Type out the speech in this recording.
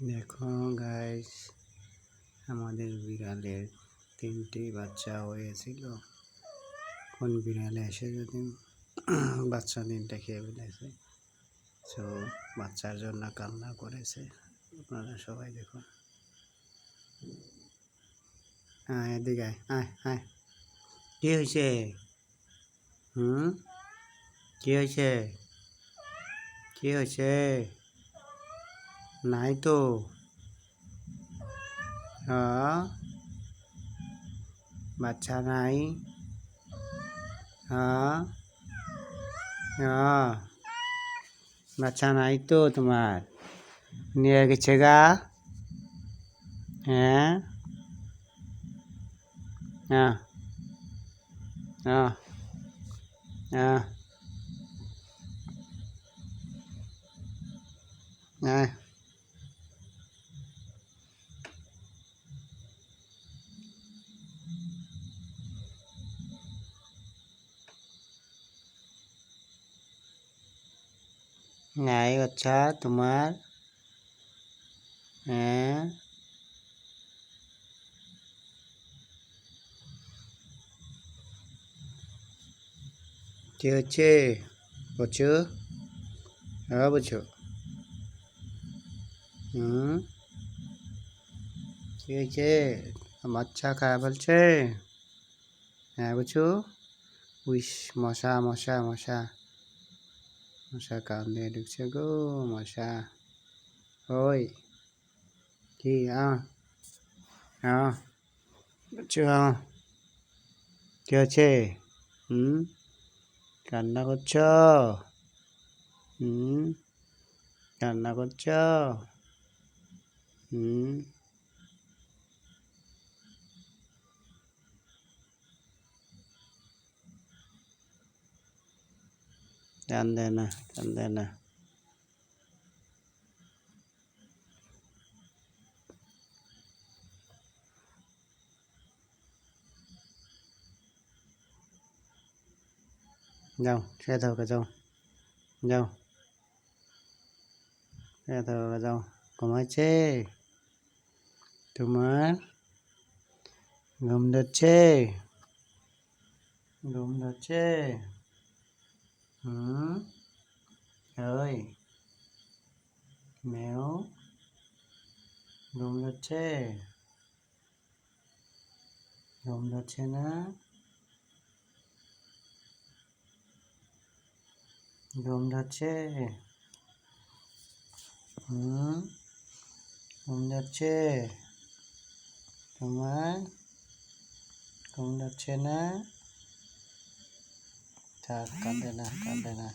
দেখো গাইস, আমাদের বিড়ালের 3টি বাচ্চা হয়েছিল। কোন বিড়ালে এসে যদি বাচ্চা 3টা খেয়ে ফেলেছে, তো বাচ্চার জন্য কান্না করেছে। আপনারা সবাই দেখুন। এদিকে আয় আয়, কি হয়েছে? কি হয়েছে? কি হয়েছে? নাই তো। বাচ্চা নাই। বাচ্চা নাই তো তোমার, নিয়ে গেছে গা। হ্যাঁ হ্যাঁ হ্যাঁ হ্যাঁ হ্যাঁ নাই বাচ্চা তোমার। হ্যাঁ কি হচ্ছে? বুঝছো? হ্যাঁ বুঝছো। কি হয়েছে? বাচ্চা খায় বলছে। হ্যাঁ বুঝছো। উইস, মশা মশা মশা মশা কান দিয়ে ঢুকছে গো। মশা ওই কি বুঝছো। কি হচ্ছে? কান্না করছ? কান্না করছ? কান্দে না, কান্দে না। যাও শুয়ে থাকো, যাও যাও শুয়ে থাকো, যাও। ঘুমাচ্ছে তোমার? ঘুম ধরছে? ঘুম ধরছে? ওই মেও, ঘুম ধরছে? ঘুম ধরছে না? ঘুম ধরছে? ঘুম ধরছে তোমার? ঘুম ধরছে না? থাক, কাঁদে না, কাঁদে না।